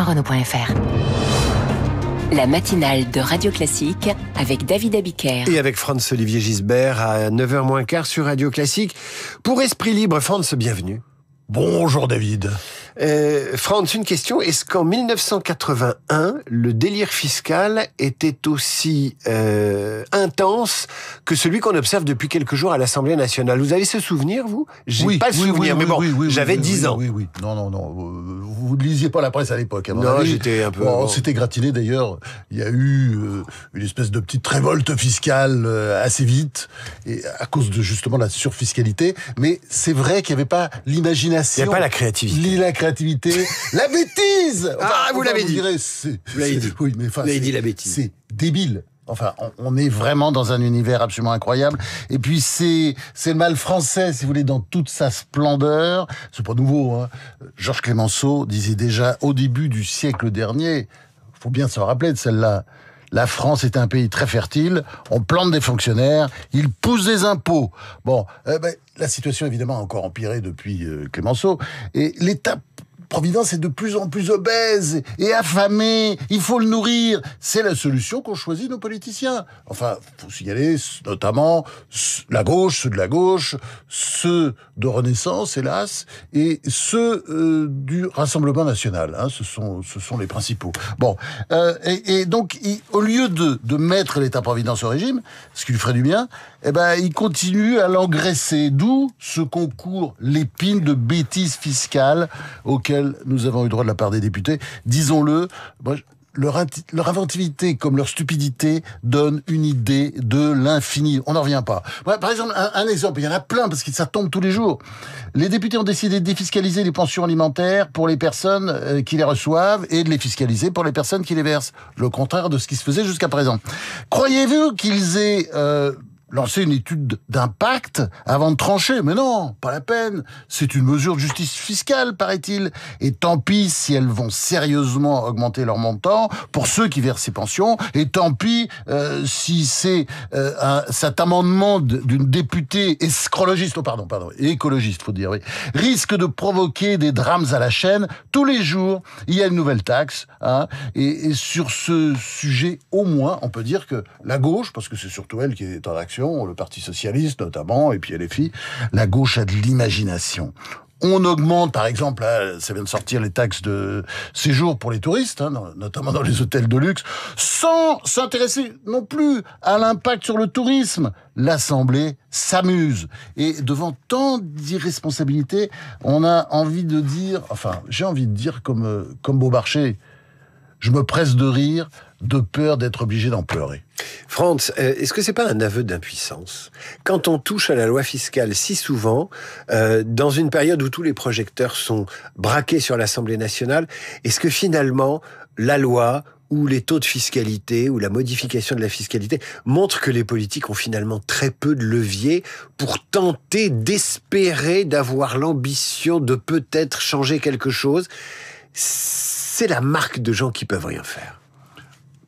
Renault.fr. La matinale de Radio Classique avec David Abiker. Et avec Franz-Olivier Gisbert à 9h moins quart sur Radio Classique. Pour Esprit Libre, Franz, bienvenue. Bonjour David. Franz, une question. Est-ce qu'en 1981, le délire fiscal était aussi intense que celui qu'on observe depuis quelques jours à l'Assemblée nationale? Vous avez ce souvenir, vous? J'ai pas le souvenir, mais bon, j'avais 10 ans. Oui. Non. Vous ne lisiez pas la presse à l'époque. Non, j'étais un peu... On s'était gratiné d'ailleurs. Il y a eu une espèce de petite révolte fiscale assez vite, et à cause de justement la surfiscalité. Mais c'est vrai qu'il n'y avait pas l'imagination. Il n'y a pas la créativité. La bêtise. Vous l'avez dit. Vous l'avez dit. Oui, mais enfin, vous l'avez dit, la bêtise. C'est débile. Enfin, on est vraiment dans un univers absolument incroyable. Et puis, c'est le mal français, si vous voulez, dans toute sa splendeur. C'est pas nouveau, hein. Georges Clemenceau disait déjà au début du siècle dernier, faut bien se rappeler de celle-là, la France est un pays très fertile, on plante des fonctionnaires, ils poussent des impôts. Bon, la situation évidemment a encore empiré depuis Clemenceau, et l'État-providence est de plus en plus obèse et affamé, il faut le nourrir. C'est la solution qu'ont choisi nos politiciens. Enfin, faut signaler notamment la gauche, ceux de la gauche, ceux de Renaissance, hélas, et ceux du Rassemblement National. Hein, ce sont les principaux. Bon, et donc, au lieu de mettre l'État-providence au régime, ce qui lui ferait du bien, il continue à l'engraisser. D'où ce concours l'épine de bêtises fiscales auquel nous avons eu droit de la part des députés. Disons-le, leur inventivité comme leur stupidité donne une idée de l'infini. On n'en revient pas. Par exemple, un exemple, il y en a plein parce que ça tombe tous les jours. Les députés ont décidé de défiscaliser les pensions alimentaires pour les personnes qui les reçoivent et de les fiscaliser pour les personnes qui les versent. Le contraire de ce qui se faisait jusqu'à présent. Croyez-vous qu'ils aient... lancer une étude d'impact avant de trancher? Mais non, pas la peine. C'est une mesure de justice fiscale, paraît-il. Et tant pis si elles vont sérieusement augmenter leur montant pour ceux qui versent ces pensions. Et tant pis si c'est cet amendement d'une députée écologiste, faut dire, oui, risque de provoquer des drames à la chaîne. Tous les jours, il y a une nouvelle taxe. Hein, et sur ce sujet, au moins, on peut dire que la gauche, parce que c'est surtout elle qui est en action, le Parti Socialiste notamment, et puis LFI, la gauche a de l'imagination. On augmente, par exemple, là, ça vient de sortir les taxes de séjour pour les touristes, hein, notamment dans les hôtels de luxe, sans s'intéresser non plus à l'impact sur le tourisme. L'Assemblée s'amuse. Et devant tant d'irresponsabilité, on a envie de dire, j'ai envie de dire comme Beaumarchais, je me presse de rire, de peur d'être obligé d'en pleurer. Franz, est-ce que c'est pas un aveu d'impuissance? Quand on touche à la loi fiscale si souvent, dans une période où tous les projecteurs sont braqués sur l'Assemblée nationale, est-ce que finalement, la loi ou les taux de fiscalité ou la modification de la fiscalité montrent que les politiques ont finalement très peu de leviers pour tenter d'espérer, d'avoir l'ambition de peut-être changer quelque chose? C'est la marque de gens qui peuvent rien faire.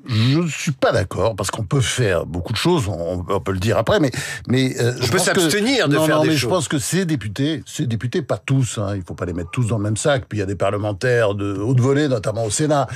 Je ne suis pas d'accord, parce qu'on peut faire beaucoup de choses, on peut le dire après, mais on peut s'abstenir de faire des choses. Je pense que ces députés, pas tous, hein, il faut pas les mettre tous dans le même sac, puis il y a des parlementaires de haute volée, notamment au Sénat,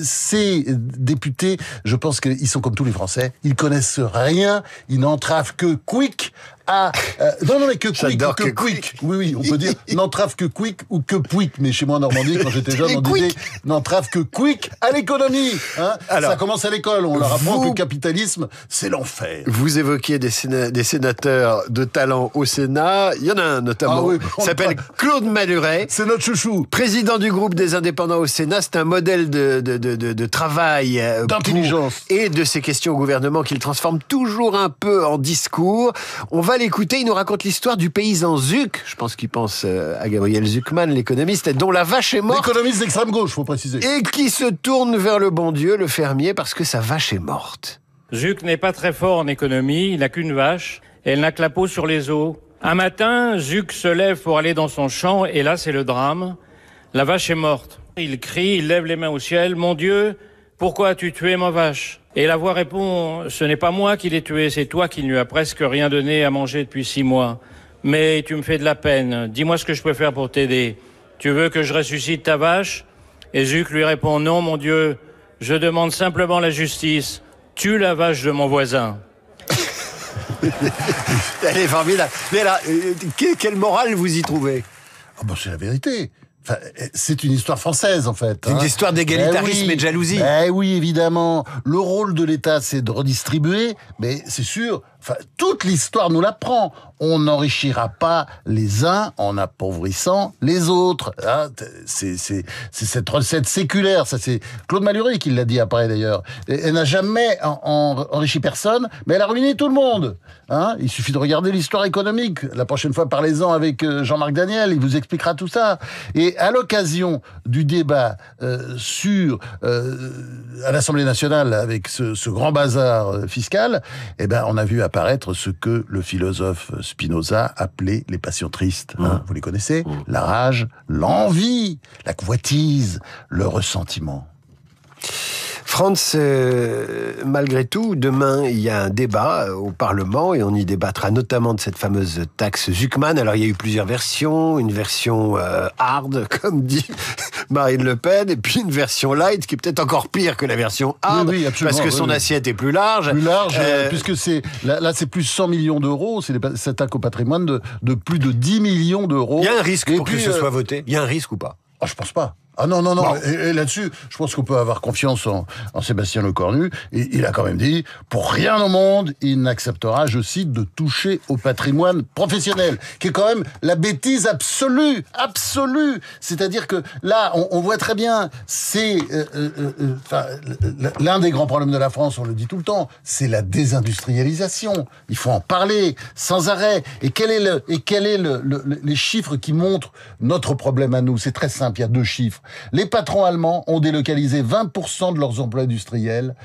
ces députés, je pense qu'ils sont comme tous les Français, ils connaissent rien, ils n'entravent que quick que quick. Oui, on peut dire n'entrave que quick ou que pouic, mais chez moi en Normandie, quand j'étais jeune, on disait n'entrave que quick à l'économie. Hein. Alors, ça commence à l'école, on leur apprend que le capitalisme, c'est l'enfer. Vous évoquiez des sénateurs de talent au Sénat, il y en a un notamment, qui s'appelle Claude Maluret. C'est notre chouchou. Président du groupe des indépendants au Sénat, c'est un modèle de travail, d'intelligence et de ces questions au gouvernement qu'il transforme toujours un peu en discours. On va l'écouter, il nous raconte l'histoire du paysan Zuc, je pense qu'il pense à Gabriel Zucman, l'économiste, dont la vache est morte. L'économiste d'extrême gauche, faut préciser. Et qui se tourne vers le bon Dieu, le fermier, parce que sa vache est morte. Zuc n'est pas très fort en économie, il n'a qu'une vache, et elle n'a que la peau sur les os. Un matin, Zuc se lève pour aller dans son champ, et là c'est le drame. La vache est morte. Il crie, il lève les mains au ciel, « Mon Dieu, pourquoi as-tu tué ma vache ?» Et la voix répond, « Ce n'est pas moi qui l'ai tué, c'est toi qui ne lui as presque rien donné à manger depuis 6 mois. Mais tu me fais de la peine, dis-moi ce que je peux faire pour t'aider. Tu veux que je ressuscite ta vache ? Et Zuc lui répond « Non, mon Dieu, je demande simplement la justice. Tue la vache de mon voisin. » Elle est formidable. Mais là, quelle morale vous y trouvez? Ah ben, c'est la vérité. Enfin, c'est une histoire française, en fait. Une histoire d'égalitarisme et de jalousie. Oui, évidemment. Le rôle de l'État, c'est de redistribuer, mais c'est sûr, enfin, toute l'histoire nous l'apprend. On n'enrichira pas les uns en appauvrissant les autres. Hein, c'est cette recette séculaire. Ça, c'est Claude Malhuret qui l'a dit après, d'ailleurs. Elle n'a jamais enrichi personne, mais elle a ruiné tout le monde. Hein, il suffit de regarder l'histoire économique. La prochaine fois, parlez-en avec Jean-Marc Daniel, il vous expliquera tout ça. Et à l'occasion du débat à l'Assemblée nationale avec ce grand bazar fiscal, eh ben, on a vu apparaître ce que le philosophe Spinoza appelait les passions tristes. Hein, vous les connaissez? La rage, l'envie, la convoitise, le ressentiment. Franz, malgré tout, demain, il y a un débat au Parlement et on y débattra notamment de cette fameuse taxe Zuckman. Alors, il y a eu plusieurs versions. Une version hard, comme dit Marine Le Pen, et puis une version light qui est peut-être encore pire que la version hard, oui, parce que son assiette est plus large. Plus large, puisque là, c'est plus 100 millions d'euros. C'est cette taxe au patrimoine de plus de 10 millions d'euros. Il y a un risque pour que ce soit voté? Il y a un risque ou pas? Ah, je pense pas. Ah non. Bon. Et là-dessus, je pense qu'on peut avoir confiance en Sébastien Lecornu. Et il a quand même dit, pour rien au monde, il n'acceptera, je cite, de toucher au patrimoine professionnel, qui est quand même la bêtise absolue. C'est-à-dire que là, on voit très bien, c'est l'un des grands problèmes de la France, on le dit tout le temps, c'est la désindustrialisation. Il faut en parler sans arrêt. Et quel est les chiffres qui montrent notre problème à nous? C'est très simple, il y a deux chiffres. Les patrons allemands ont délocalisé 20% de leurs emplois industriels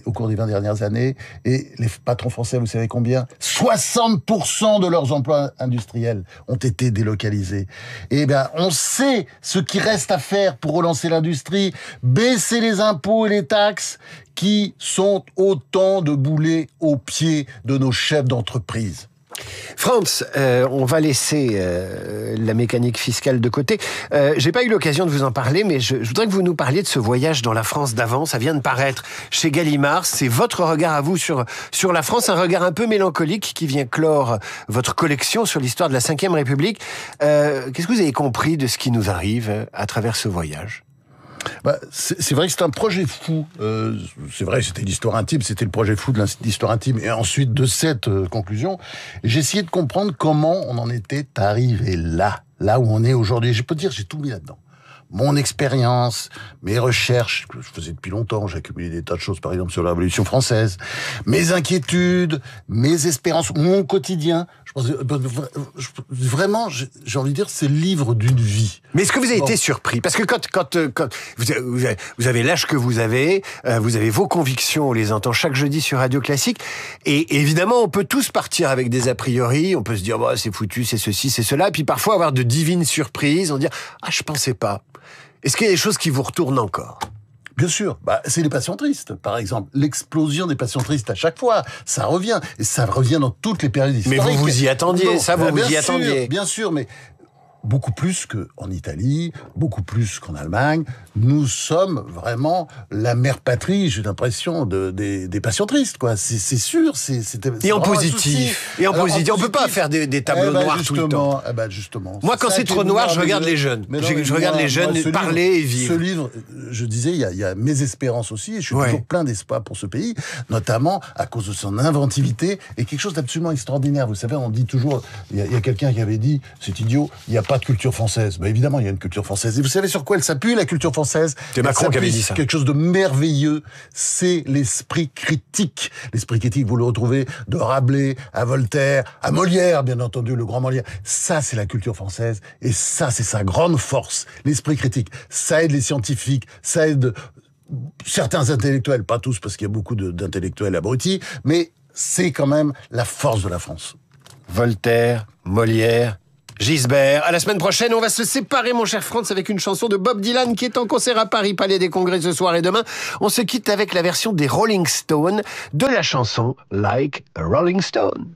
au cours des 20 dernières années. Et les patrons français, vous savez combien? 60% de leurs emplois industriels ont été délocalisés. Eh bien, on sait ce qui reste à faire pour relancer l'industrie. Baisser les impôts et les taxes qui sont autant de boulets aux pieds de nos chefs d'entreprise. Franz, on va laisser la mécanique fiscale de côté. J'ai pas eu l'occasion de vous en parler, mais je voudrais que vous nous parliez de ce voyage dans la France d'avant. Ça vient de paraître chez Gallimard. C'est votre regard à vous sur la France, un regard un peu mélancolique qui vient clore votre collection sur l'histoire de la Ve République. Qu'est-ce que vous avez compris de ce qui nous arrive à travers ce voyage? C'est vrai que c'est un projet fou. C'est vrai, c'était l'histoire intime, c'était le projet fou de l'histoire intime. Et ensuite, de cette conclusion, j'ai essayé de comprendre comment on en était arrivé là où on est aujourd'hui. Je peux dire, j'ai tout mis là-dedans. Mon expérience, mes recherches, que je faisais depuis longtemps, j'ai accumulé des tas de choses, par exemple, sur la Révolution française, mes inquiétudes, mes espérances, mon quotidien. Je pense, vraiment, j'ai envie de dire, c'est le livre d'une vie. Mais est-ce que vous avez été surpris? Parce que quand vous avez l'âge que vous avez vos convictions, on les entend chaque jeudi sur Radio Classique, et évidemment, on peut tous partir avec des a priori, on peut se dire, bah, c'est foutu, c'est ceci, c'est cela, et puis parfois avoir de divines surprises, on dit, ah, je pensais pas. Est-ce qu'il y a des choses qui vous retournent encore? Bien sûr, c'est les passions tristes, par exemple. L'explosion des passions tristes à chaque fois, ça revient. Et ça revient dans toutes les périodes historiques. Mais vous vous y attendiez, vous y attendiez. Bien sûr, mais beaucoup plus qu'en Italie, beaucoup plus qu'en Allemagne. Nous sommes vraiment la mère patrie, j'ai l'impression, des passions tristes, quoi. C'est sûr, et en positif. Et en positif. On peut pas faire des tableaux noirs tout le temps. Justement. Moi, quand c'est trop noir, je regarde les jeunes. Je regarde les jeunes parler et vivre. Ce livre, je disais, il y a mes espérances aussi, et je suis toujours plein d'espoir pour ce pays, notamment à cause de son inventivité et quelque chose d'absolument extraordinaire. Vous savez, on dit toujours, il y a quelqu'un qui avait dit, c'est idiot, il n'y a pas de culture française. Évidemment, il y a une culture française. Et vous savez sur quoi elle s'appuie, la culture française? C'est Macron qui avait dit ça. Quelque chose de merveilleux, c'est l'esprit critique. L'esprit critique, vous le retrouvez de Rabelais à Voltaire, à Molière, bien entendu, le grand Molière. Ça, c'est la culture française. Et ça, c'est sa grande force. L'esprit critique. Ça aide les scientifiques. Ça aide certains intellectuels. Pas tous, parce qu'il y a beaucoup d'intellectuels abrutis. Mais c'est quand même la force de la France. Voltaire, Molière, Gisbert. À la semaine prochaine, on va se séparer, mon cher Franz, avec une chanson de Bob Dylan qui est en concert à Paris, Palais des Congrès ce soir et demain. On se quitte avec la version des Rolling Stones de la chanson Like a Rolling Stone.